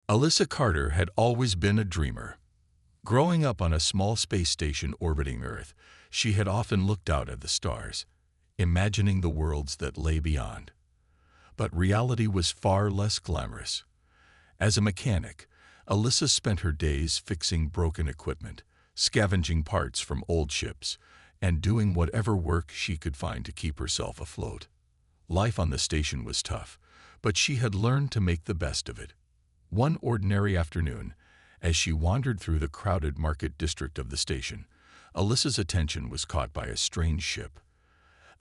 Alyssa Carter had always been a dreamer. Growing up on a small space station orbiting Earth, she had often looked out at the stars, imagining the worlds that lay beyond. But reality was far less glamorous. As a mechanic, Alyssa spent her days fixing broken equipment, scavenging parts from old ships, and doing whatever work she could find to keep herself afloat. Life on the station was tough, but she had learned to make the best of it. One ordinary afternoon, as she wandered through the crowded market district of the station, Alyssa's attention was caught by a strange ship.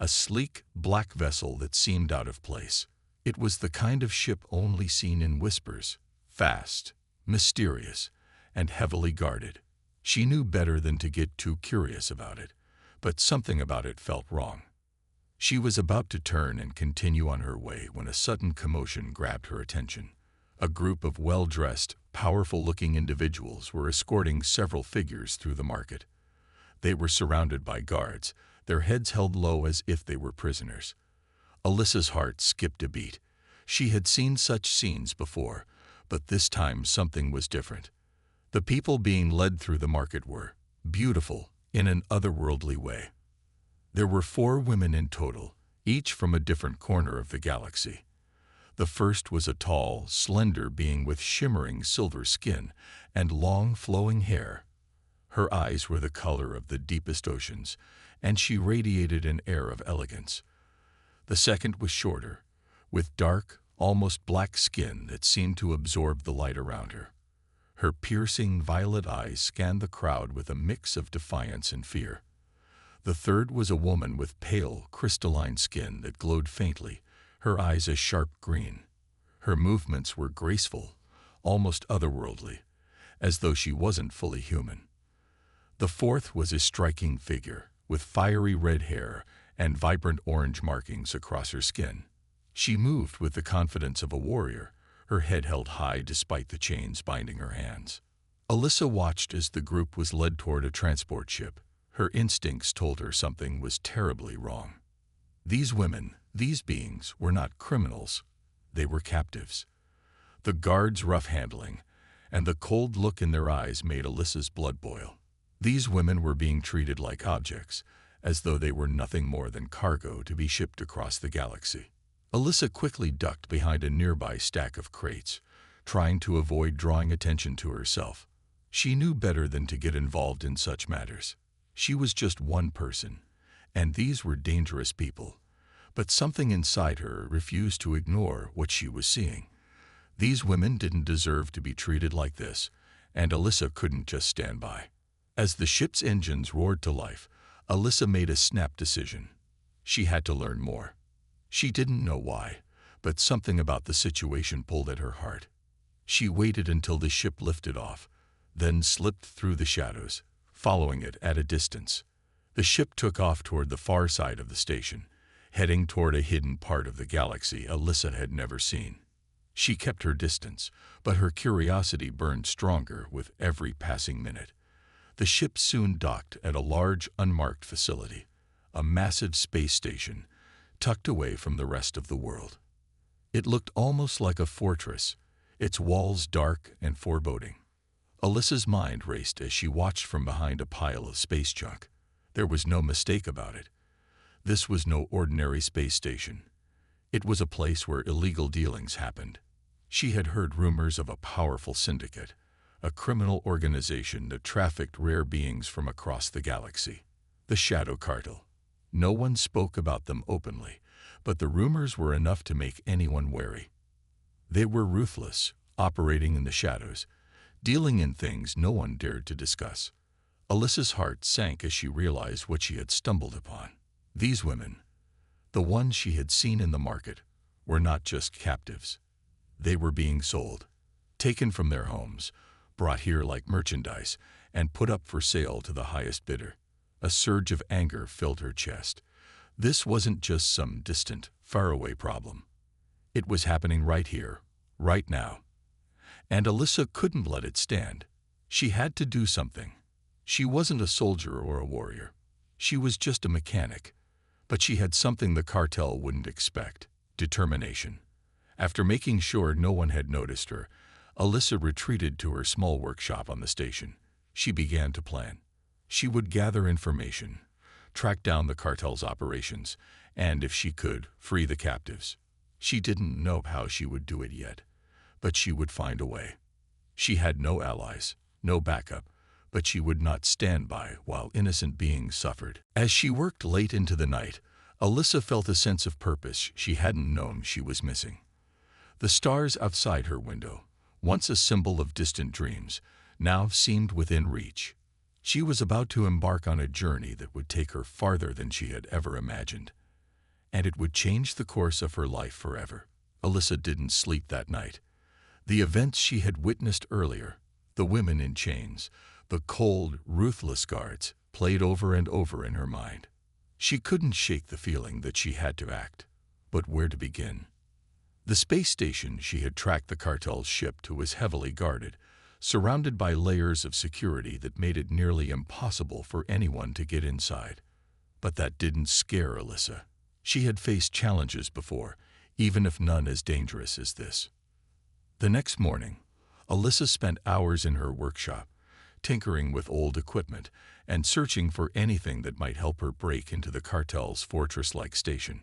A sleek, black vessel that seemed out of place. It was the kind of ship only seen in whispers, fast, mysterious, and heavily guarded. She knew better than to get too curious about it, but something about it felt wrong. She was about to turn and continue on her way when a sudden commotion grabbed her attention. A group of well-dressed, powerful-looking individuals were escorting several figures through the market. They were surrounded by guards, their heads held low as if they were prisoners. Alyssa's heart skipped a beat. She had seen such scenes before, but this time something was different. The people being led through the market were beautiful in an otherworldly way. There were 4 women in total, each from a different corner of the galaxy. The first was a tall, slender being with shimmering silver skin and long, flowing hair. Her eyes were the color of the deepest oceans, and she radiated an air of elegance. The second was shorter, with dark, almost black skin that seemed to absorb the light around her. Her piercing violet eyes scanned the crowd with a mix of defiance and fear. The third was a woman with pale, crystalline skin that glowed faintly, her eyes a sharp green. Her movements were graceful, almost otherworldly, as though she wasn't fully human. The fourth was a striking figure, with fiery red hair and vibrant orange markings across her skin. She moved with the confidence of a warrior, her head held high despite the chains binding her hands. Alyssa watched as the group was led toward a transport ship. Her instincts told her something was terribly wrong. These women, these beings, were not criminals. They were captives. The guards' rough handling and the cold look in their eyes made Alyssa's blood boil. These women were being treated like objects, as though they were nothing more than cargo to be shipped across the galaxy. Alyssa quickly ducked behind a nearby stack of crates, trying to avoid drawing attention to herself. She knew better than to get involved in such matters. She was just one person, and these were dangerous people. But something inside her refused to ignore what she was seeing. These women didn't deserve to be treated like this, and Alyssa couldn't just stand by. As the ship's engines roared to life, Alyssa made a snap decision. She had to learn more. She didn't know why, but something about the situation pulled at her heart. She waited until the ship lifted off, then slipped through the shadows, following it at a distance. The ship took off toward the far side of the station, heading toward a hidden part of the galaxy Alyssa had never seen. She kept her distance, but her curiosity burned stronger with every passing minute. The ship soon docked at a large, unmarked facility, a massive space station, tucked away from the rest of the world. It looked almost like a fortress, its walls dark and foreboding. Alyssa's mind raced as she watched from behind a pile of space junk. There was no mistake about it. This was no ordinary space station. It was a place where illegal dealings happened. She had heard rumors of a powerful syndicate, a criminal organization that trafficked rare beings from across the galaxy. The Shadow Cartel. No one spoke about them openly, but the rumors were enough to make anyone wary. They were ruthless, operating in the shadows, dealing in things no one dared to discuss. Alyssa's heart sank as she realized what she had stumbled upon. These women, the ones she had seen in the market, were not just captives. They were being sold, taken from their homes, brought here like merchandise, and put up for sale to the highest bidder. A surge of anger filled her chest. This wasn't just some distant, faraway problem. It was happening right here, right now. And Alyssa couldn't let it stand. She had to do something. She wasn't a soldier or a warrior. She was just a mechanic. But she had something the cartel wouldn't expect: determination. After making sure no one had noticed her, Alyssa retreated to her small workshop on the station. She began to plan. She would gather information, track down the cartel's operations, and, if she could, free the captives. She didn't know how she would do it yet, but she would find a way. She had no allies, no backup, but she would not stand by while innocent beings suffered. As she worked late into the night, Alyssa felt a sense of purpose she hadn't known she was missing. The stars outside her window, once a symbol of distant dreams, now seemed within reach. She was about to embark on a journey that would take her farther than she had ever imagined. And it would change the course of her life forever. Alyssa didn't sleep that night. The events she had witnessed earlier, the women in chains, the cold, ruthless guards, played over and over in her mind. She couldn't shake the feeling that she had to act. But where to begin? The space station she had tracked the cartel's ship to was heavily guarded, surrounded by layers of security that made it nearly impossible for anyone to get inside. But that didn't scare Alyssa. She had faced challenges before, even if none as dangerous as this. The next morning, Alyssa spent hours in her workshop, tinkering with old equipment and searching for anything that might help her break into the cartel's fortress-like station.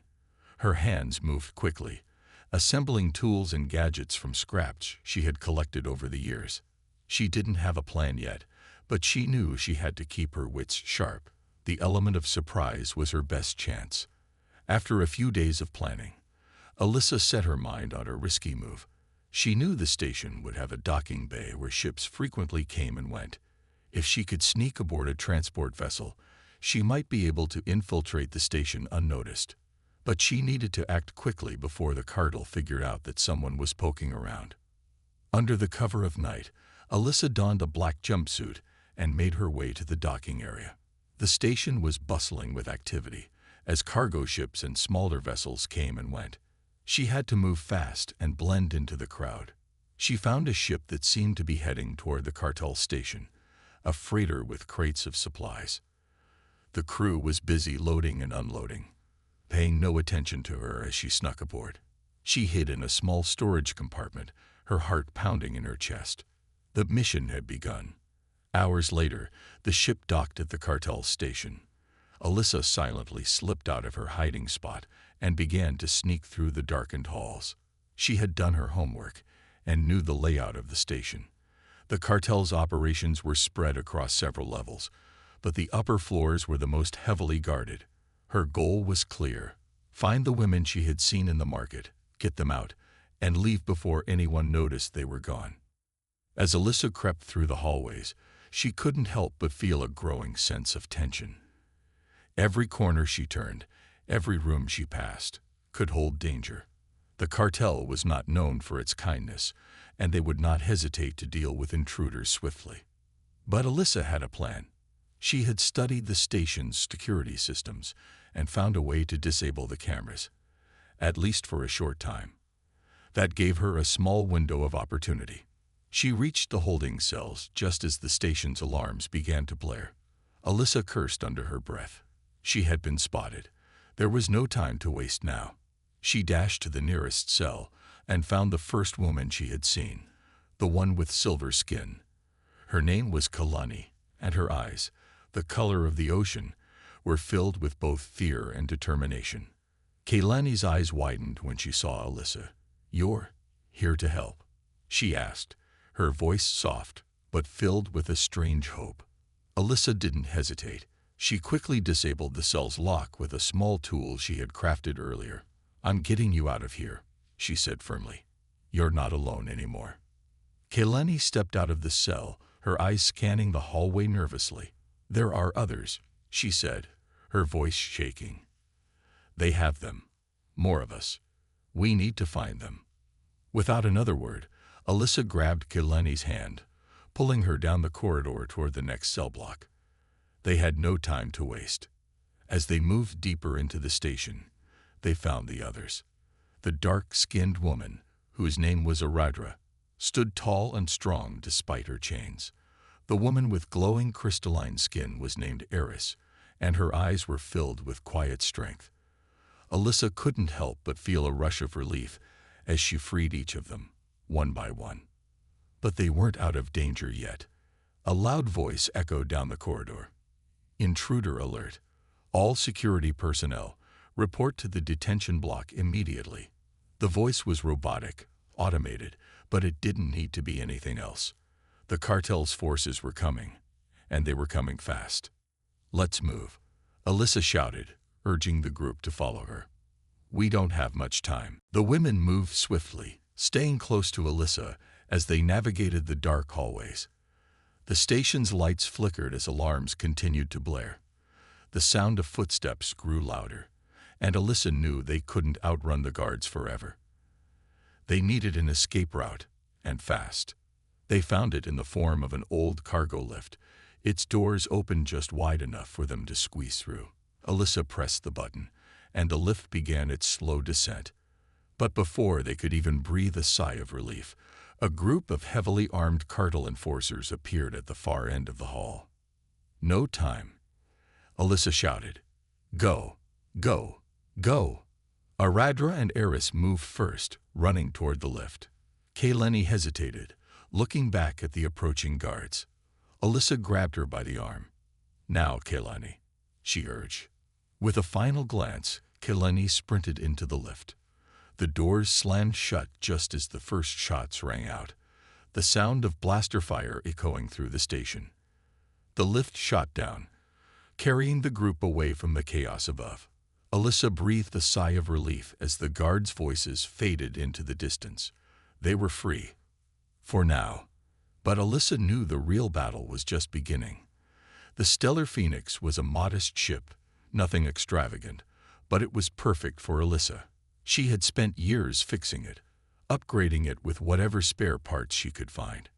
Her hands moved quickly, assembling tools and gadgets from scraps she had collected over the years. She didn't have a plan yet, but she knew she had to keep her wits sharp. The element of surprise was her best chance. After a few days of planning, Alyssa set her mind on a risky move. She knew the station would have a docking bay where ships frequently came and went. If she could sneak aboard a transport vessel, she might be able to infiltrate the station unnoticed. But she needed to act quickly before the cartel figured out that someone was poking around. Under the cover of night, Alyssa donned a black jumpsuit and made her way to the docking area. The station was bustling with activity, as cargo ships and smaller vessels came and went. She had to move fast and blend into the crowd. She found a ship that seemed to be heading toward the cartel station, a freighter with crates of supplies. The crew was busy loading and unloading, paying no attention to her as she snuck aboard. She hid in a small storage compartment, her heart pounding in her chest. The mission had begun. Hours later, the ship docked at the cartel station. Alyssa silently slipped out of her hiding spot and began to sneak through the darkened halls. She had done her homework and knew the layout of the station. The cartel's operations were spread across several levels, but the upper floors were the most heavily guarded. Her goal was clear: find the women she had seen in the market, get them out, and leave before anyone noticed they were gone. As Alyssa crept through the hallways, she couldn't help but feel a growing sense of tension. Every corner she turned, every room she passed, could hold danger. The cartel was not known for its kindness, and they would not hesitate to deal with intruders swiftly. But Alyssa had a plan. She had studied the station's security systems and found a way to disable the cameras, at least for a short time. That gave her a small window of opportunity. She reached the holding cells just as the station's alarms began to blare. Alyssa cursed under her breath. She had been spotted. There was no time to waste now. She dashed to the nearest cell and found the first woman she had seen, the one with silver skin. Her name was Kalani, and her eyes, the color of the ocean, were filled with both fear and determination. Kalani's eyes widened when she saw Alyssa. "You're here to help?" she asked, her voice soft but filled with a strange hope. Alyssa didn't hesitate. She quickly disabled the cell's lock with a small tool she had crafted earlier. "I'm getting you out of here," she said firmly. "You're not alone anymore." Kalani stepped out of the cell, her eyes scanning the hallway nervously. "There are others," she said, her voice shaking. "They have them. More of us. We need to find them." Without another word, Alyssa grabbed Kalani's hand, pulling her down the corridor toward the next cell block. They had no time to waste. As they moved deeper into the station, they found the others. The dark-skinned woman, whose name was Aradra, stood tall and strong despite her chains. The woman with glowing crystalline skin was named Eris, and her eyes were filled with quiet strength. Alyssa couldn't help but feel a rush of relief as she freed each of them, one by one. But they weren't out of danger yet. A loud voice echoed down the corridor. Intruder alert. All security personnel, report to the detention block immediately. The voice was robotic, automated, but it didn't need to be anything else. The cartel's forces were coming, and they were coming fast. Let's move, Alyssa shouted, urging the group to follow her. We don't have much time. The women moved swiftly, staying close to Alyssa as they navigated the dark hallways. The station's lights flickered as alarms continued to blare. The sound of footsteps grew louder, and Alyssa knew they couldn't outrun the guards forever. They needed an escape route, and fast. They found it in the form of an old cargo lift. Its doors opened just wide enough for them to squeeze through. Alyssa pressed the button, and the lift began its slow descent. But before they could even breathe a sigh of relief, a group of heavily armed cartel enforcers appeared at the far end of the hall. No time. Alyssa shouted, "Go, go, go!" Aradra and Eris moved first, running toward the lift. Kayleni hesitated, looking back at the approaching guards. Alyssa grabbed her by the arm. "Now, Kayleni," she urged. With a final glance, Kayleni sprinted into the lift. The doors slammed shut just as the first shots rang out, the sound of blaster fire echoing through the station. The lift shot down, carrying the group away from the chaos above. Alyssa breathed a sigh of relief as the guards' voices faded into the distance. They were free. For now. But Alyssa knew the real battle was just beginning. The Stellar Phoenix was a modest ship, nothing extravagant, but it was perfect for Alyssa. She had spent years fixing it, upgrading it with whatever spare parts she could find.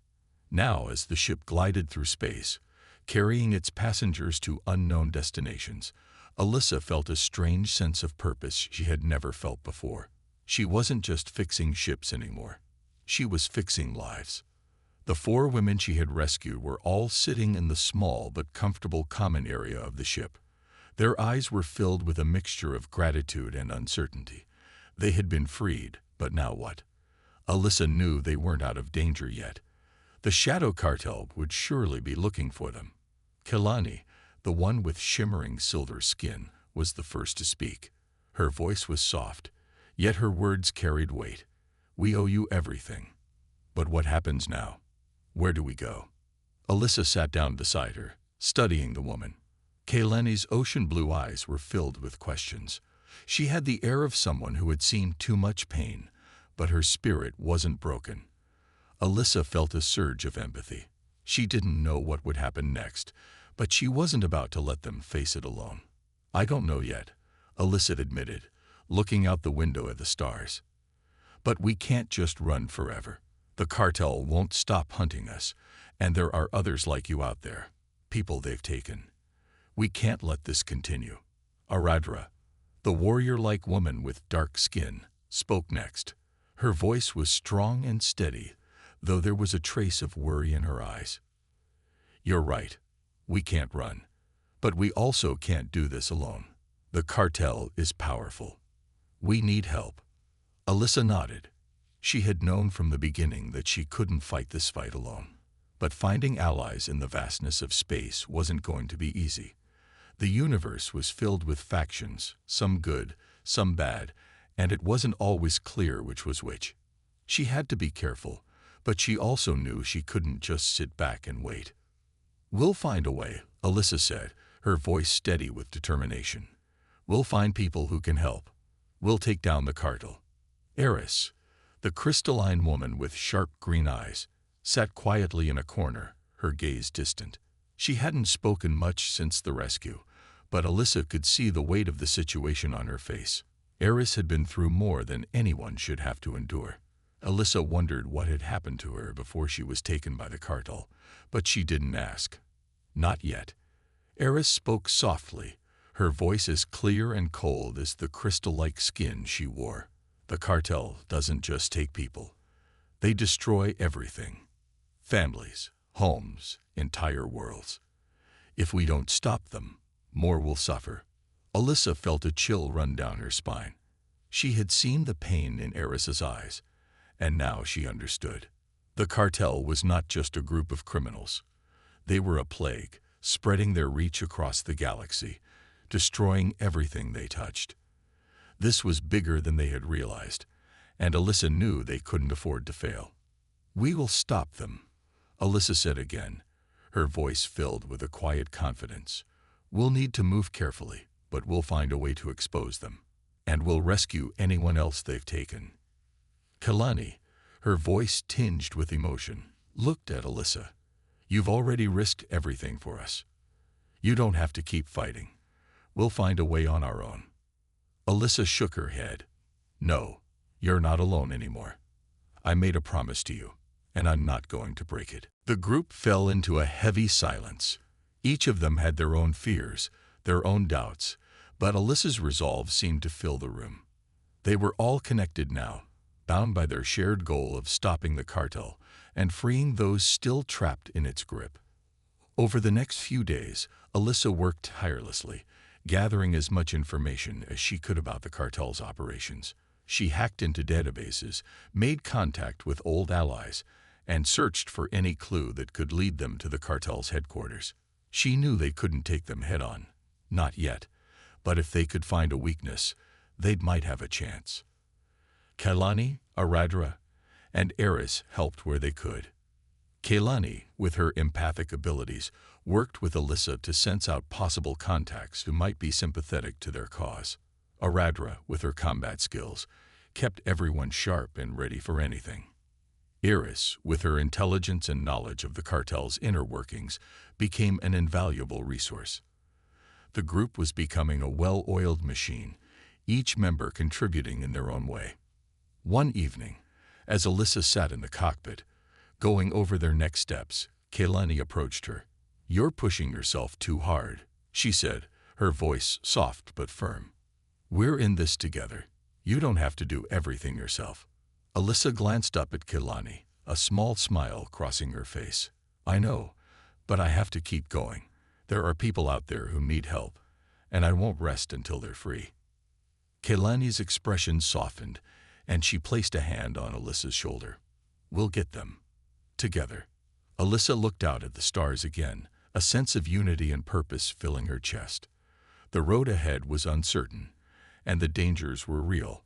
Now, as the ship glided through space, carrying its passengers to unknown destinations, Alyssa felt a strange sense of purpose she had never felt before. She wasn't just fixing ships anymore. She was fixing lives. The 4 women she had rescued were all sitting in the small but comfortable common area of the ship. Their eyes were filled with a mixture of gratitude and uncertainty. They had been freed, but now what? Alyssa knew they weren't out of danger yet. The Shadow Cartel would surely be looking for them. Kayleni, the one with shimmering silver skin, was the first to speak. Her voice was soft, yet her words carried weight. "We owe you everything. But what happens now? Where do we go?" Alyssa sat down beside her, studying the woman. Kayleni's ocean blue eyes were filled with questions. She had the air of someone who had seen too much pain, but her spirit wasn't broken. Alyssa felt a surge of empathy. She didn't know what would happen next, but she wasn't about to let them face it alone. "I don't know yet," Alyssa admitted, looking out the window at the stars. "But we can't just run forever. The cartel won't stop hunting us, and there are others like you out there, people they've taken. We can't let this continue." Aradra, the warrior-like woman with dark skin, spoke next. Her voice was strong and steady, though there was a trace of worry in her eyes. "You're right. We can't run. But we also can't do this alone. The cartel is powerful. We need help." Alyssa nodded. She had known from the beginning that she couldn't fight this fight alone. But finding allies in the vastness of space wasn't going to be easy. The universe was filled with factions, some good, some bad, and it wasn't always clear which was which. She had to be careful, but she also knew she couldn't just sit back and wait. "We'll find a way," Alyssa said, her voice steady with determination. "We'll find people who can help. We'll take down the cartel." Eris, the crystalline woman with sharp green eyes, sat quietly in a corner, her gaze distant. She hadn't spoken much since the rescue, but Alyssa could see the weight of the situation on her face. Eris had been through more than anyone should have to endure. Alyssa wondered what had happened to her before she was taken by the cartel, but she didn't ask. Not yet. Eris spoke softly, her voice as clear and cold as the crystal-like skin she wore. "The cartel doesn't just take people. They destroy everything. Families, homes, entire worlds. If we don't stop them, more will suffer." Alyssa felt a chill run down her spine. She had seen the pain in Eris's eyes, and now she understood. The cartel was not just a group of criminals. They were a plague, spreading their reach across the galaxy, destroying everything they touched. This was bigger than they had realized, and Alyssa knew they couldn't afford to fail. "We will stop them," Alyssa said again, her voice filled with a quiet confidence. "We'll need to move carefully, but we'll find a way to expose them. And we'll rescue anyone else they've taken." Kalani, her voice tinged with emotion, looked at Alyssa. "You've already risked everything for us. You don't have to keep fighting. We'll find a way on our own." Alyssa shook her head. "No, you're not alone anymore. I made a promise to you, and I'm not going to break it." The group fell into a heavy silence. Each of them had their own fears, their own doubts, but Alyssa's resolve seemed to fill the room. They were all connected now, bound by their shared goal of stopping the cartel and freeing those still trapped in its grip. Over the next few days, Alyssa worked tirelessly, gathering as much information as she could about the cartel's operations. She hacked into databases, made contact with old allies, and searched for any clue that could lead them to the cartel's headquarters. She knew they couldn't take them head-on, not yet, but if they could find a weakness, they might have a chance. Kailani, Aradra, and Eris helped where they could. Kailani, with her empathic abilities, worked with Alyssa to sense out possible contacts who might be sympathetic to their cause. Aradra, with her combat skills, kept everyone sharp and ready for anything. Eris, with her intelligence and knowledge of the cartel's inner workings, became an invaluable resource. The group was becoming a well-oiled machine, each member contributing in their own way. One evening, as Alyssa sat in the cockpit, going over their next steps, Kailani approached her. "You're pushing yourself too hard," she said, her voice soft but firm. "We're in this together. You don't have to do everything yourself." Alyssa glanced up at Kailani, a small smile crossing her face. "I know, but I have to keep going. There are people out there who need help, and I won't rest until they're free." Kailani's expression softened, and she placed a hand on Alyssa's shoulder. "We'll get them. Together." Alyssa looked out at the stars again, a sense of unity and purpose filling her chest. The road ahead was uncertain, and the dangers were real.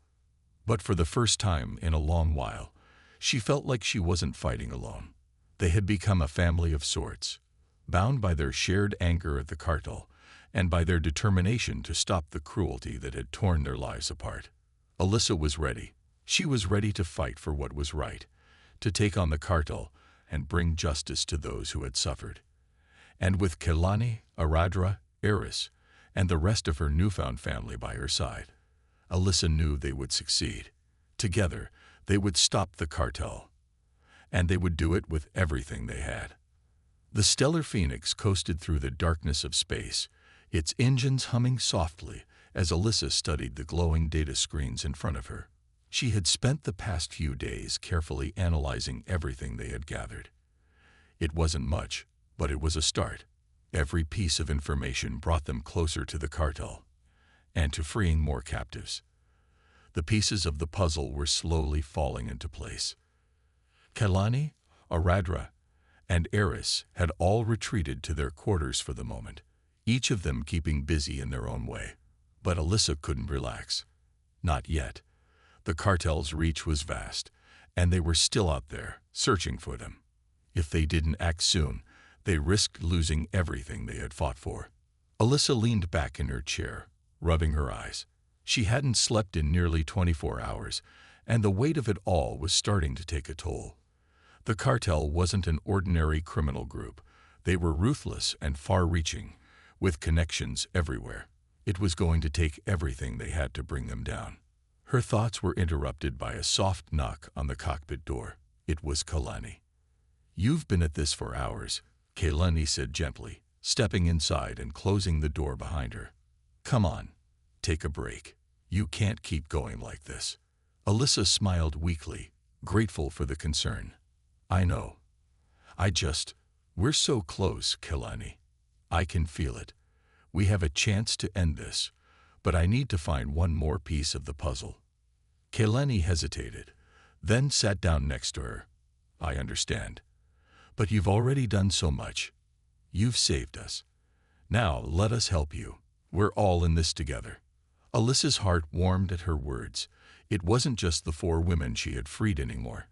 But for the first time in a long while, she felt like she wasn't fighting alone. They had become a family of sorts, bound by their shared anger at the cartel and by their determination to stop the cruelty that had torn their lives apart. Alyssa was ready. She was ready to fight for what was right, to take on the cartel and bring justice to those who had suffered. And with Kailani, Aradra, Eris, and the rest of her newfound family by her side, Alyssa knew they would succeed. Together, they would stop the cartel, and they would do it with everything they had. The Stellar Phoenix coasted through the darkness of space, its engines humming softly as Alyssa studied the glowing data screens in front of her. She had spent the past few days carefully analyzing everything they had gathered. It wasn't much, but it was a start. Every piece of information brought them closer to the cartel and to freeing more captives. The pieces of the puzzle were slowly falling into place. Kailani, Aradra, and Eris had all retreated to their quarters for the moment, each of them keeping busy in their own way. But Alyssa couldn't relax. Not yet. The cartel's reach was vast, and they were still out there, searching for them. If they didn't act soon, they risked losing everything they had fought for. Alyssa leaned back in her chair, rubbing her eyes. She hadn't slept in nearly 24 hours, and the weight of it all was starting to take a toll. The cartel wasn't an ordinary criminal group. They were ruthless and far-reaching, with connections everywhere. It was going to take everything they had to bring them down. Her thoughts were interrupted by a soft knock on the cockpit door. It was Kailani. "You've been at this for hours," Kailani said gently, stepping inside and closing the door behind her. "Come on, take a break. You can't keep going like this." Alyssa smiled weakly, grateful for the concern. "I know. We're so close, Kailani. I can feel it. We have a chance to end this, but I need to find one more piece of the puzzle." Kailani hesitated, then sat down next to her. I understand. But you've already done so much. You've saved us. Now let us help you. We're all in this together. Alyssa's heart warmed at her words. It wasn't just the 4 women she had freed anymore.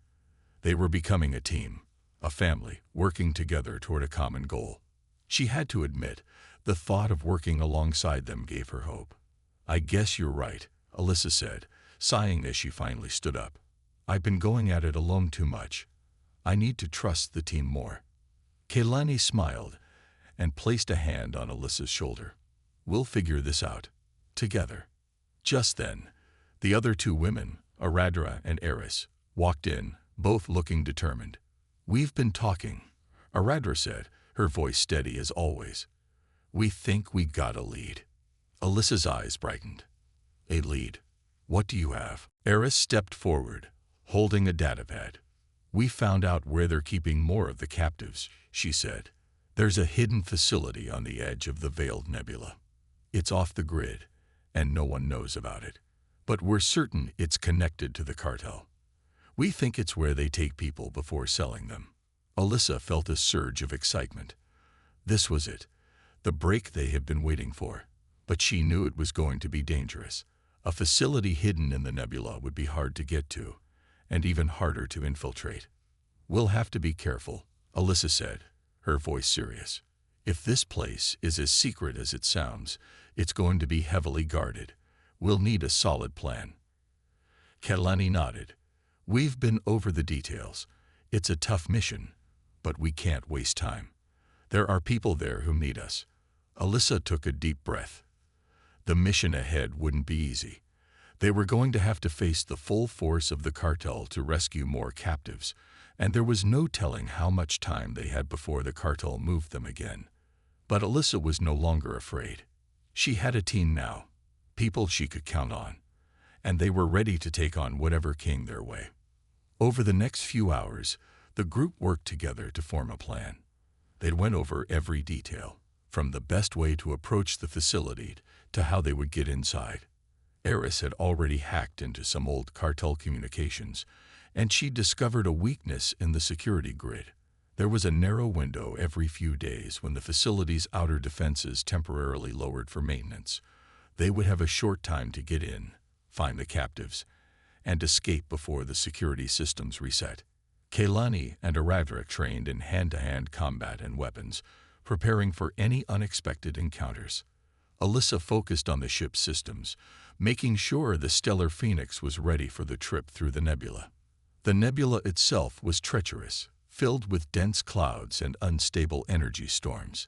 They were becoming a team, a family, working together toward a common goal. She had to admit, the thought of working alongside them gave her hope. I guess you're right, Alyssa said, sighing as she finally stood up. I've been going at it alone too much. I need to trust the team more. Kaylani smiled and placed a hand on Alyssa's shoulder. We'll figure this out. Together. Just then, the other 2 women, Aradra and Eris, walked in, both looking determined. We've been talking, Aradra said, her voice steady as always. We think we got a lead. Alyssa's eyes brightened. A lead? What do you have? Eris stepped forward, holding a datapad. We found out where they're keeping more of the captives, she said. There's a hidden facility on the edge of the Veiled Nebula. It's off the grid, and no one knows about it. But we're certain it's connected to the cartel. We think it's where they take people before selling them. Alyssa felt a surge of excitement. This was it, the break they had been waiting for. But she knew it was going to be dangerous. A facility hidden in the nebula would be hard to get to, and even harder to infiltrate. We'll have to be careful, Alyssa said, her voice serious. If this place is as secret as it sounds, it's going to be heavily guarded. We'll need a solid plan. Kaylani nodded. We've been over the details. It's a tough mission, but we can't waste time. There are people there who need us. Alyssa took a deep breath. The mission ahead wouldn't be easy. They were going to have to face the full force of the cartel to rescue more captives, and there was no telling how much time they had before the cartel moved them again. But Alyssa was no longer afraid. She had a team now, people she could count on, and they were ready to take on whatever came their way. Over the next few hours, the group worked together to form a plan. They went over every detail, from the best way to approach the facility to how they would get inside. Eris had already hacked into some old cartel communications, and she discovered a weakness in the security grid. There was a narrow window every few days when the facility's outer defenses temporarily lowered for maintenance. They would have a short time to get in, find the captives, and escape before the security systems reset. Kaylani and Aradra trained in hand-to-hand combat and weapons, preparing for any unexpected encounters. Alyssa focused on the ship's systems, making sure the Stellar Phoenix was ready for the trip through the nebula. The nebula itself was treacherous, filled with dense clouds and unstable energy storms.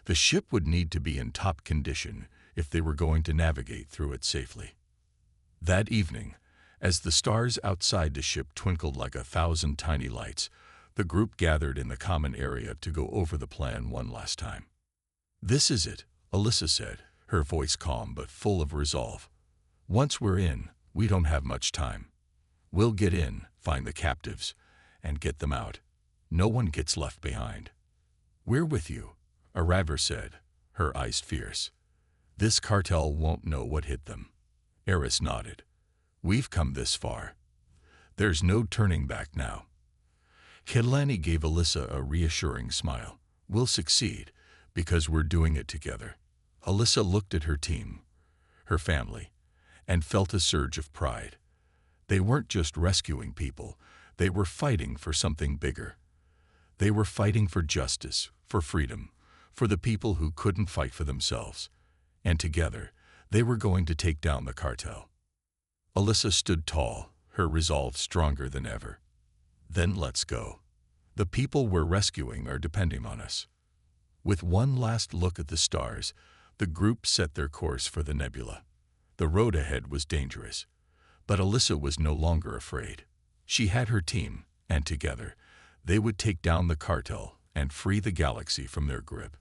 The ship would need to be in top condition if they were going to navigate through it safely. That evening, as the stars outside the ship twinkled like 1,000 tiny lights, the group gathered in the common area to go over the plan one last time. This is it, Alyssa said, her voice calm but full of resolve. Once we're in, we don't have much time. We'll get in, find the captives, and get them out. No one gets left behind. We're with you, Aradra said, her eyes fierce. This cartel won't know what hit them. Eris nodded. We've come this far. There's no turning back now. Kaylani gave Alyssa a reassuring smile. We'll succeed, because we're doing it together. Alyssa looked at her team, her family, and felt a surge of pride. They weren't just rescuing people, they were fighting for something bigger. They were fighting for justice, for freedom, for the people who couldn't fight for themselves. And together, they were going to take down the cartel. Alyssa stood tall, her resolve stronger than ever. Then let's go. The people we're rescuing are depending on us. With one last look at the stars, the group set their course for the nebula. The road ahead was dangerous, but Alyssa was no longer afraid. She had her team, and together, they would take down the cartel and free the galaxy from their grip.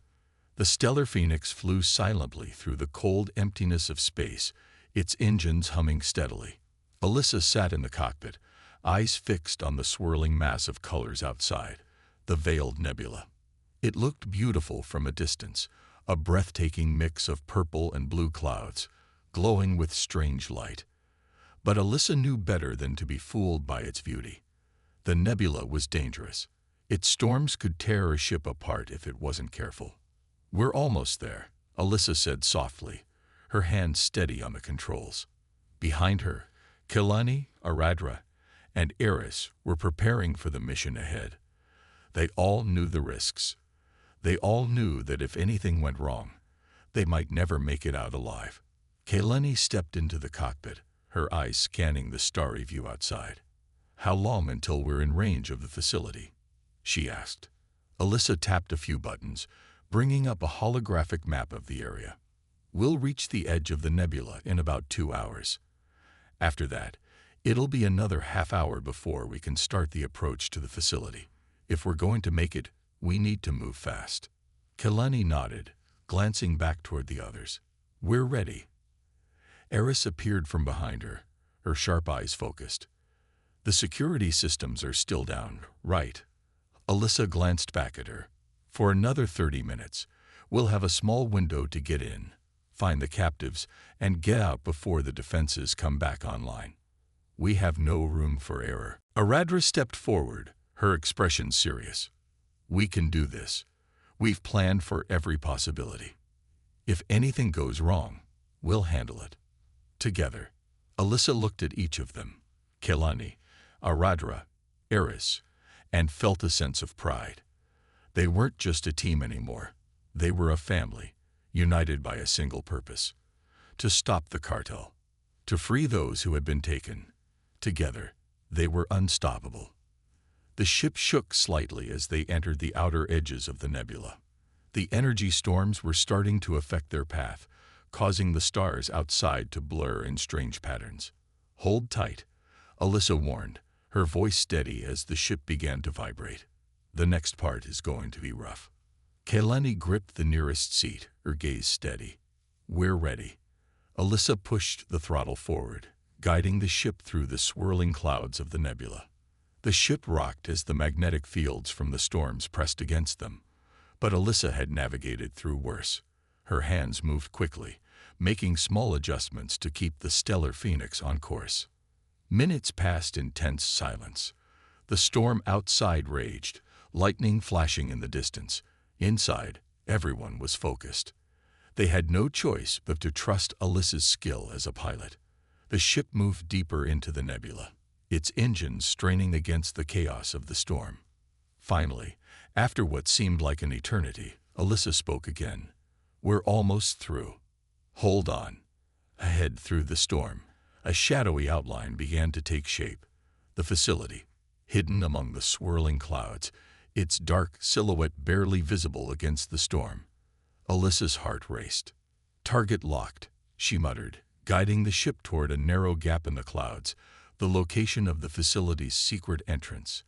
The Stellar Phoenix flew silently through the cold emptiness of space, its engines humming steadily. Alyssa sat in the cockpit, eyes fixed on the swirling mass of colors outside, the Veiled Nebula. It looked beautiful from a distance, a breathtaking mix of purple and blue clouds, glowing with strange light. But Alyssa knew better than to be fooled by its beauty. The nebula was dangerous. Its storms could tear a ship apart if it wasn't careful. "We're almost there," Alyssa said softly, her hand steady on the controls. Behind her, Kilani, Aradra, and Eris were preparing for the mission ahead. They all knew the risks. They all knew that if anything went wrong, they might never make it out alive. Kilani stepped into the cockpit, her eyes scanning the starry view outside. "How long until we're in range of the facility?" she asked. Alyssa tapped a few buttons, bringing up a holographic map of the area. "We'll reach the edge of the nebula in about 2 hours. After that, it'll be another half hour before we can start the approach to the facility. If we're going to make it, we need to move fast." Kilani nodded, glancing back toward the others. "We're ready." Eris appeared from behind her, her sharp eyes focused. "The security systems are still down, right?" Alyssa glanced back at her. "For another 30 minutes, we'll have a small window to get in, find the captives, and get out before the defenses come back online. We have no room for error." Aradra stepped forward, her expression serious. "We can do this. We've planned for every possibility. If anything goes wrong, we'll handle it. Together." Alyssa looked at each of them, Kilani, Aradra, Eris, and felt a sense of pride. They weren't just a team anymore. They were a family, united by a single purpose: to stop the cartel, to free those who had been taken. Together, they were unstoppable. The ship shook slightly as they entered the outer edges of the nebula. The energy storms were starting to affect their path, causing the stars outside to blur in strange patterns. "Hold tight," Alyssa warned, her voice steady as the ship began to vibrate. "The next part is going to be rough." Kilani gripped the nearest seat, her gaze steady. "We're ready." Alyssa pushed the throttle forward, guiding the ship through the swirling clouds of the nebula. The ship rocked as the magnetic fields from the storms pressed against them, but Alyssa had navigated through worse. Her hands moved quickly, making small adjustments to keep the stellar phoenix on course. Minutes passed in tense silence. The storm outside raged, lightning flashing in the distance. Inside, everyone was focused. They had no choice but to trust Alyssa's skill as a pilot. The ship moved deeper into the nebula, its engines straining against the chaos of the storm. Finally, after what seemed like an eternity, Alyssa spoke again. "We're almost through." "Hold on." Ahead through the storm, a shadowy outline began to take shape. The facility, hidden among the swirling clouds, its dark silhouette barely visible against the storm. Alyssa's heart raced. "Target locked," she muttered, guiding the ship toward a narrow gap in the clouds, the location of the facility's secret entrance.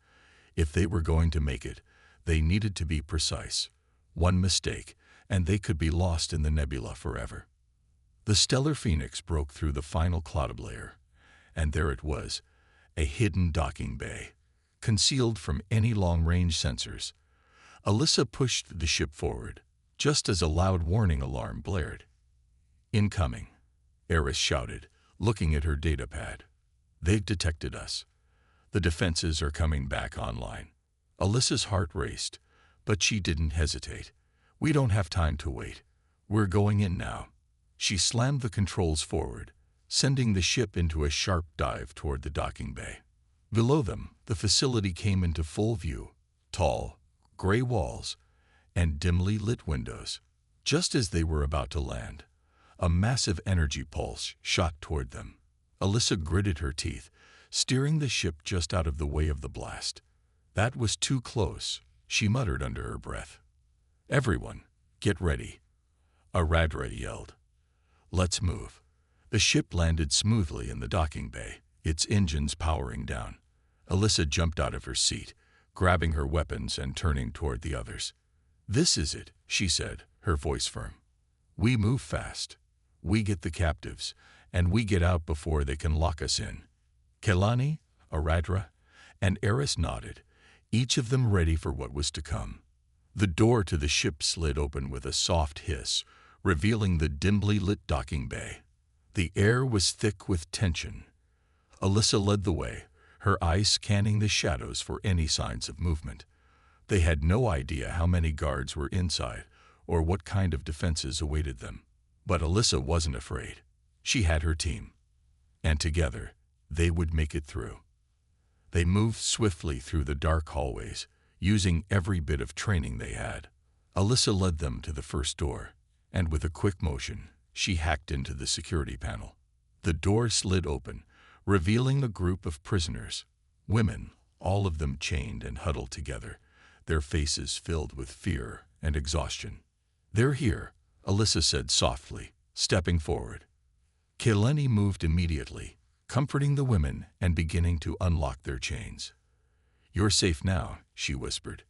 If they were going to make it, they needed to be precise. One mistake, and they could be lost in the nebula forever. The stellar phoenix broke through the final cloud layer, and there it was, a hidden docking bay, concealed from any long-range sensors. Alyssa pushed the ship forward, just as a loud warning alarm blared. "Incoming," Eris shouted, looking at her datapad. "They've detected us. The defenses are coming back online." Alyssa's heart raced, but she didn't hesitate. "We don't have time to wait. We're going in now." She slammed the controls forward, sending the ship into a sharp dive toward the docking bay. Below them, the facility came into full view: tall, gray walls, and dimly lit windows. Just as they were about to land, a massive energy pulse shot toward them. Alyssa gritted her teeth, steering the ship just out of the way of the blast. "That was too close," she muttered under her breath. "Everyone, get ready," Aradra yelled. "Let's move." The ship landed smoothly in the docking bay, its engines powering down. Alyssa jumped out of her seat, grabbing her weapons and turning toward the others. "This is it," she said, her voice firm. "We move fast. We get the captives, and we get out before they can lock us in." Kilani, Aradra, and Eris nodded, each of them ready for what was to come. The door to the ship slid open with a soft hiss, revealing the dimly lit docking bay. The air was thick with tension. Alyssa led the way, her eyes scanning the shadows for any signs of movement. They had no idea how many guards were inside or what kind of defenses awaited them. But Alyssa wasn't afraid. She had her team, and together they would make it through. They moved swiftly through the dark hallways, using every bit of training they had. Alyssa led them to the first door, and with a quick motion, she hacked into the security panel. The door slid open, revealing a group of prisoners, women, all of them chained and huddled together, their faces filled with fear and exhaustion. "They're here," Alyssa said softly, stepping forward. Kayleni moved immediately, comforting the women and beginning to unlock their chains. "You're safe now," she whispered.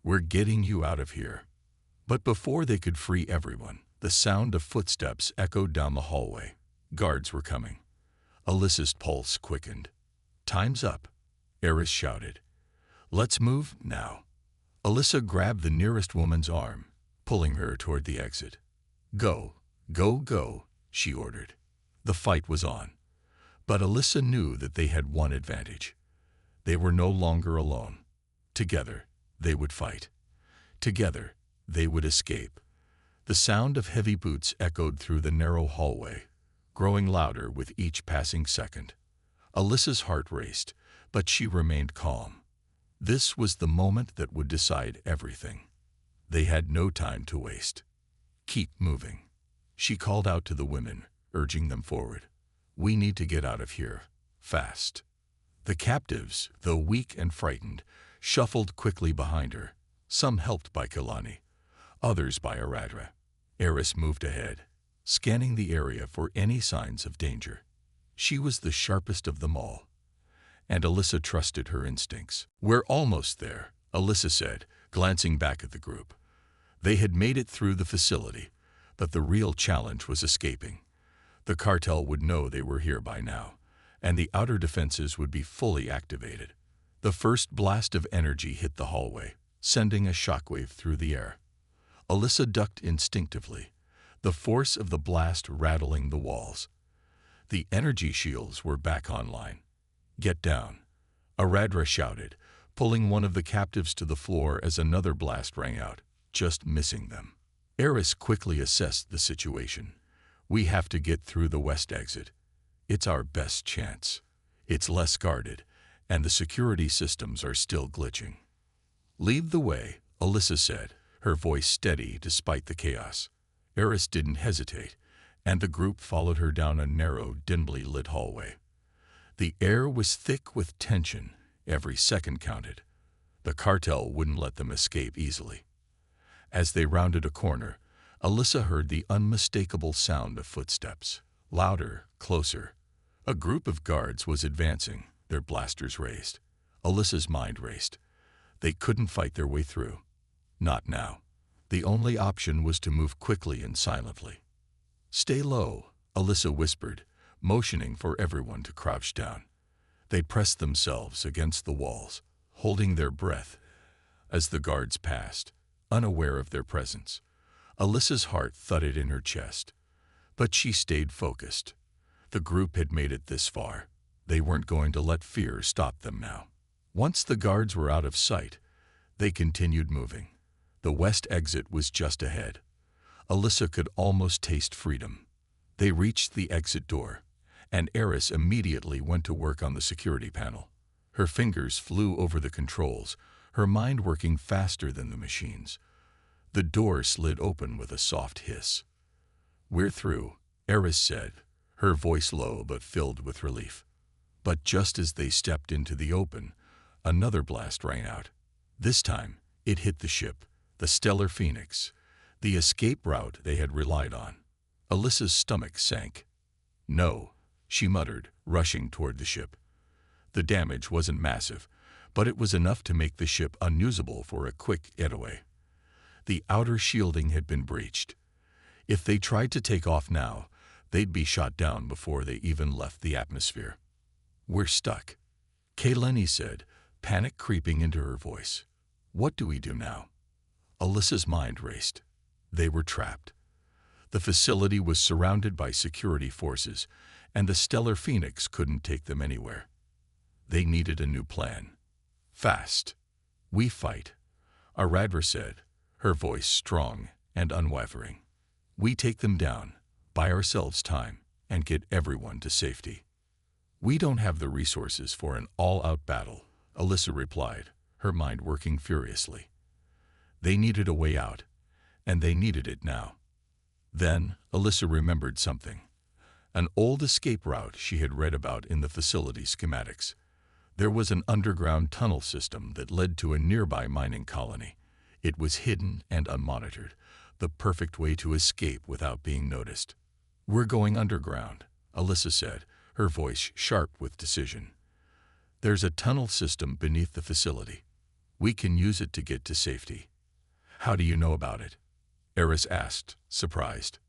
"We're getting you out of here." But before they could free everyone, the sound of footsteps echoed down the hallway. Guards were coming. Alyssa's pulse quickened. "Time's up," Eris shouted. "Let's move now." Alyssa grabbed the nearest woman's arm, pulling her toward the exit. "Go, go, go," she ordered. The fight was on. But Alyssa knew that they had one advantage. They were no longer alone. Together, they would fight. Together, they would escape. The sound of heavy boots echoed through the narrow hallway, growing louder with each passing second. Alyssa's heart raced, but she remained calm. This was the moment that would decide everything. They had no time to waste. "Keep moving," she called out to the women, urging them forward. "We need to get out of here, fast." The captives, though weak and frightened, shuffled quickly behind her, some helped by Kayleni, others by Aradra. Eris moved ahead, scanning the area for any signs of danger. She was the sharpest of them all, and Alyssa trusted her instincts. "We're almost there," Alyssa said, glancing back at the group. They had made it through the facility, but the real challenge was escaping. The cartel would know they were here by now, and the outer defenses would be fully activated. The first blast of energy hit the hallway, sending a shockwave through the air. Alyssa ducked instinctively, the force of the blast rattling the walls. The energy shields were back online. "Get down," Aradra shouted, pulling one of the captives to the floor as another blast rang out, just missing them. Eris quickly assessed the situation. "We have to get through the west exit. It's our best chance. It's less guarded, and the security systems are still glitching." "Lead the way," Alyssa said, her voice steady despite the chaos. Eris didn't hesitate, and the group followed her down a narrow, dimly lit hallway. The air was thick with tension. Every second counted. The cartel wouldn't let them escape easily. As they rounded a corner, Alyssa heard the unmistakable sound of footsteps. Louder, closer. A group of guards was advancing, their blasters raised. Alyssa's mind raced. They couldn't fight their way through. Not now. The only option was to move quickly and silently. "Stay low," Alyssa whispered, motioning for everyone to crouch down. They pressed themselves against the walls, holding their breath as the guards passed, unaware of their presence. Alyssa's heart thudded in her chest, but she stayed focused. The group had made it this far. They weren't going to let fear stop them now. Once the guards were out of sight, they continued moving. The west exit was just ahead. Alyssa could almost taste freedom. They reached the exit door, and Eris immediately went to work on the security panel. Her fingers flew over the controls, her mind working faster than the machines. The door slid open with a soft hiss. "We're through," Eris said, her voice low but filled with relief. But just as they stepped into the open, another blast rang out. This time, it hit the ship, the Stellar Phoenix, the escape route they had relied on. Alyssa's stomach sank. "No," she muttered, rushing toward the ship. The damage wasn't massive, but it was enough to make the ship unusable for a quick getaway. The outer shielding had been breached. If they tried to take off now, they'd be shot down before they even left the atmosphere. "We're stuck," Kayleni said, panic creeping into her voice. "What do we do now?" Alyssa's mind raced. They were trapped. The facility was surrounded by security forces, and the Stellar Phoenix couldn't take them anywhere. They needed a new plan. Fast. We fight, Aradra said, her voice strong and unwavering. We take them down, buy ourselves time, and get everyone to safety. We don't have the resources for an all-out battle, Alyssa replied, her mind working furiously. They needed a way out, and they needed it now. Then, Alyssa remembered something. An old escape route she had read about in the facility schematics. There was an underground tunnel system that led to a nearby mining colony. It was hidden and unmonitored, the perfect way to escape without being noticed. We're going underground, Alyssa said, her voice sharp with decision. There's a tunnel system beneath the facility. We can use it to get to safety. How do you know about it? Eris asked, surprised.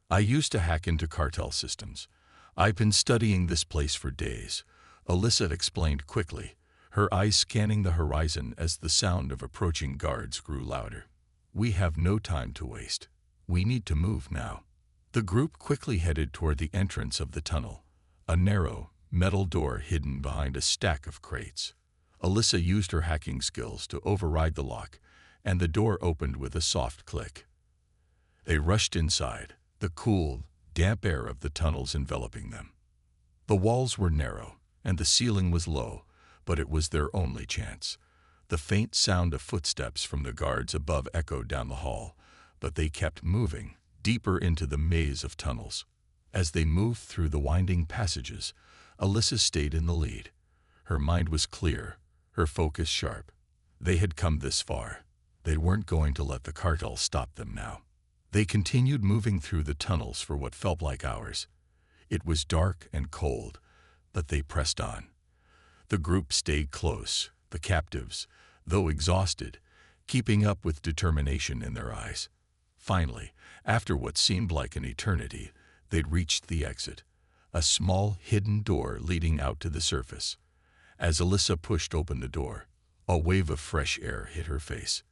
I used to hack into cartel systems. I've been studying this place for days, Alyssa explained quickly, her eyes scanning the horizon as the sound of approaching guards grew louder. We have no time to waste. We need to move now. The group quickly headed toward the entrance of the tunnel, a narrow, metal door hidden behind a stack of crates. Alyssa used her hacking skills to override the lock, and the door opened with a soft click. They rushed inside, the cool, damp air of the tunnels enveloping them. The walls were narrow, and the ceiling was low, but it was their only chance. The faint sound of footsteps from the guards above echoed down the hall, but they kept moving, deeper into the maze of tunnels. As they moved through the winding passages, Alyssa stayed in the lead. Her mind was clear, her focus sharp. They had come this far. They weren't going to let the cartel stop them now. They continued moving through the tunnels for what felt like hours. It was dark and cold, but they pressed on. The group stayed close, the captives, though exhausted, keeping up with determination in their eyes. Finally, after what seemed like an eternity, they'd reached the exit, a small hidden door leading out to the surface. As Alyssa pushed open the door, a wave of fresh air hit her face.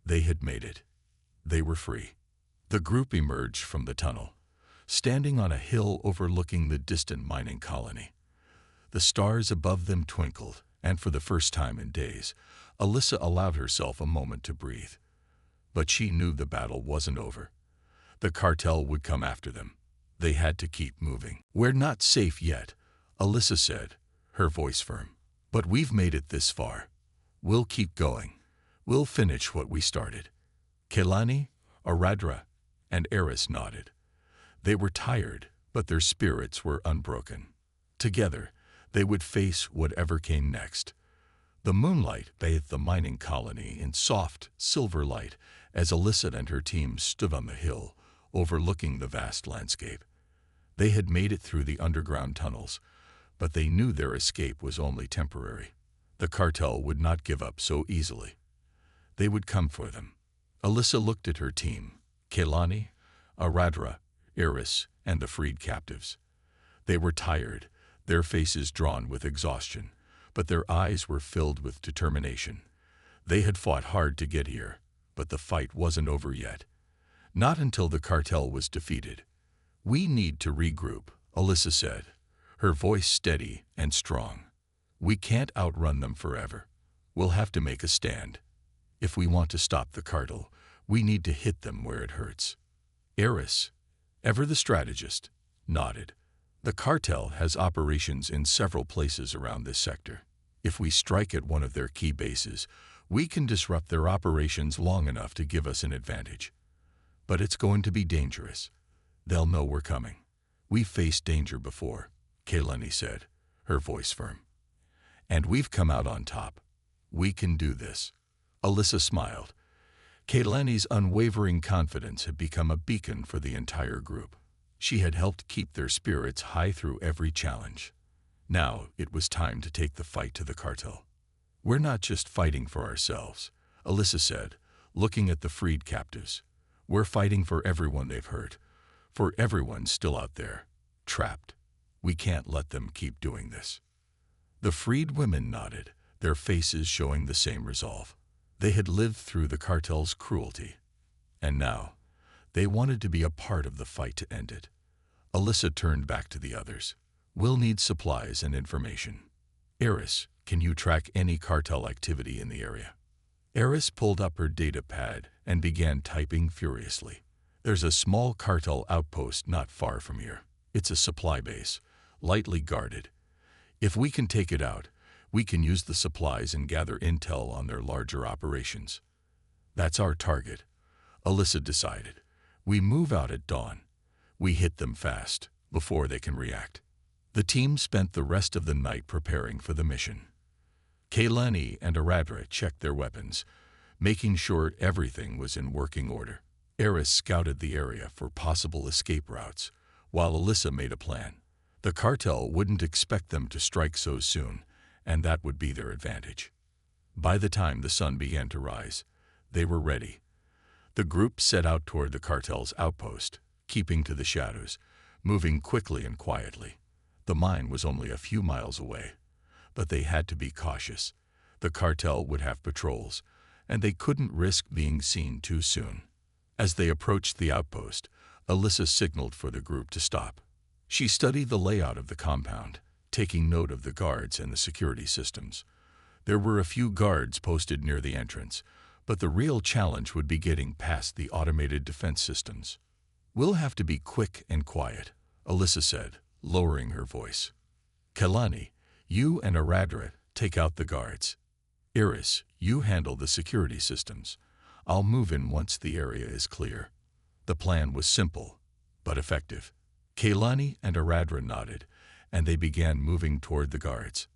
They had made it. They were free. The group emerged from the tunnel, standing on a hill overlooking the distant mining colony. The stars above them twinkled, and for the first time in days, Alyssa allowed herself a moment to breathe. But she knew the battle wasn't over. The cartel would come after them. They had to keep moving. We're not safe yet, Alyssa said, her voice firm. But we've made it this far. We'll keep going. We'll finish what we started. Kelani, Aradra, and Eris nodded. They were tired, but their spirits were unbroken. Together, they would face whatever came next. The moonlight bathed the mining colony in soft, silver light as Alyssa and her team stood on the hill, overlooking the vast landscape. They had made it through the underground tunnels, but they knew their escape was only temporary. The cartel would not give up so easily. They would come for them. Alyssa looked at her team, Kelani, Aradra, Eris, and the freed captives. They were tired, their faces drawn with exhaustion, but their eyes were filled with determination. They had fought hard to get here, but the fight wasn't over yet. Not until the cartel was defeated. We need to regroup, Alyssa said, her voice steady and strong. We can't outrun them forever. We'll have to make a stand. If we want to stop the cartel, we need to hit them where it hurts. Eris, ever the strategist, nodded. The cartel has operations in several places around this sector. If we strike at one of their key bases, we can disrupt their operations long enough to give us an advantage. But it's going to be dangerous. They'll know we're coming. We've faced danger before, Kelani said, her voice firm. And we've come out on top. We can do this. Alyssa smiled. Kelani's unwavering confidence had become a beacon for the entire group. She had helped keep their spirits high through every challenge. Now it was time to take the fight to the cartel. We're not just fighting for ourselves, Alyssa said, looking at the freed captives. We're fighting for everyone they've hurt, for everyone still out there, trapped. We can't let them keep doing this. The freed women nodded, their faces showing the same resolve. They had lived through the cartel's cruelty, and now they wanted to be a part of the fight to end it. Alyssa turned back to the others. We'll need supplies and information. Eris, Can you track any cartel activity in the area? Eris pulled up her data pad and began typing furiously. There's a small cartel outpost not far from here. It's a supply base, lightly guarded. If we can take it out, we can use the supplies and gather intel on their larger operations. That's our target, Alyssa decided. We move out at dawn. We hit them fast, before they can react. The team spent the rest of the night preparing for the mission. Kaylani and Aradra checked their weapons, making sure everything was in working order. Eris scouted the area for possible escape routes, while Alyssa made a plan. The cartel wouldn't expect them to strike so soon, and that would be their advantage. By the time the sun began to rise, they were ready. The group set out toward the cartel's outpost, keeping to the shadows, moving quickly and quietly. The mine was only a few miles away, but they had to be cautious. The cartel would have patrols, and they couldn't risk being seen too soon. As they approached the outpost, Alyssa signaled for the group to stop. She studied the layout of the compound, taking note of the guards and the security systems. There were a few guards posted near the entrance, but the real challenge would be getting past the automated defense systems. "We'll have to be quick and quiet," Alyssa said, lowering her voice. "Kalani, you and Aradra take out the guards. Eris, you handle the security systems. I'll move in once the area is clear." The plan was simple, but effective. Kaylani and Aradra nodded, and they began moving toward the guards.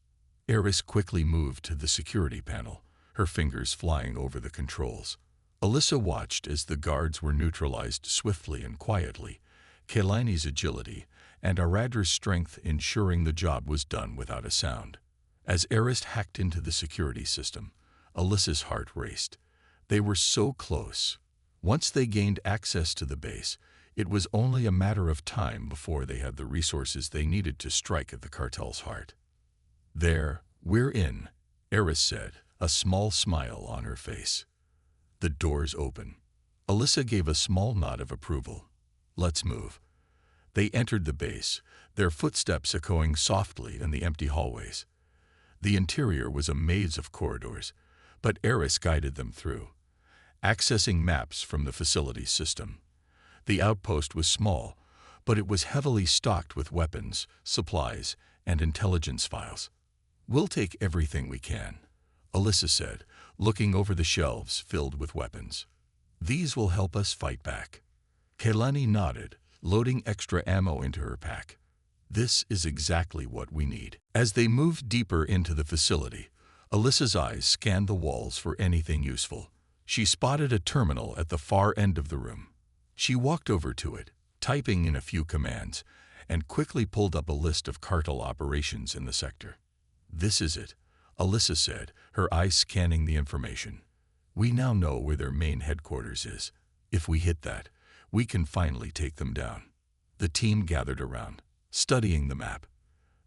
Eris quickly moved to the security panel, her fingers flying over the controls. Alyssa watched as the guards were neutralized swiftly and quietly, Kaylani's agility and Aradra's strength ensuring the job was done without a sound. As Eris hacked into the security system, Alyssa's heart raced. They were so close. Once they gained access to the base, it was only a matter of time before they had the resources they needed to strike at the cartel's heart. "There, we're in," Eris said, a small smile on her face. The doors open. Alyssa gave a small nod of approval. "Let's move." They entered the base, their footsteps echoing softly in the empty hallways. The interior was a maze of corridors, but Eris guided them through, accessing maps from the facilities system. The outpost was small, but it was heavily stocked with weapons, supplies, and intelligence files. "We'll take everything we can," Alyssa said, looking over the shelves filled with weapons. "These will help us fight back." Kaylani nodded, loading extra ammo into her pack. "This is exactly what we need." As they moved deeper into the facility, Alyssa's eyes scanned the walls for anything useful. She spotted a terminal at the far end of the room. She walked over to it, typing in a few commands, and quickly pulled up a list of cartel operations in the sector. "This is it," Alyssa said, her eyes scanning the information. "We now know where their main headquarters is. If we hit that, we can finally take them down." The team gathered around, studying the map.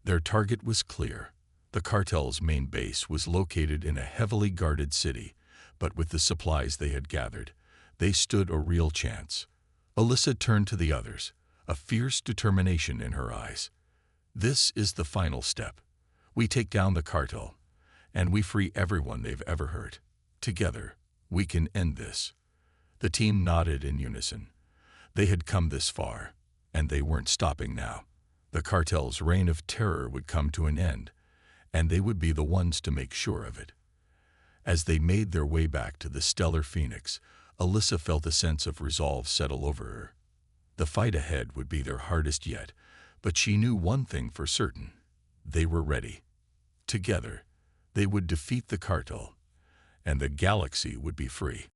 Their target was clear. The cartel's main base was located in a heavily guarded city, but with the supplies they had gathered, they stood a real chance. Alyssa turned to the others, a fierce determination in her eyes. "This is the final step. We take down the cartel, and we free everyone they've ever hurt. Together, we can end this." The team nodded in unison. They had come this far, and they weren't stopping now. The cartel's reign of terror would come to an end, and they would be the ones to make sure of it. As they made their way back to the Stellar Phoenix, Alyssa felt a sense of resolve settle over her. The fight ahead would be their hardest yet, but she knew one thing for certain. They were ready. Together, they would defeat the cartel, and the galaxy would be free.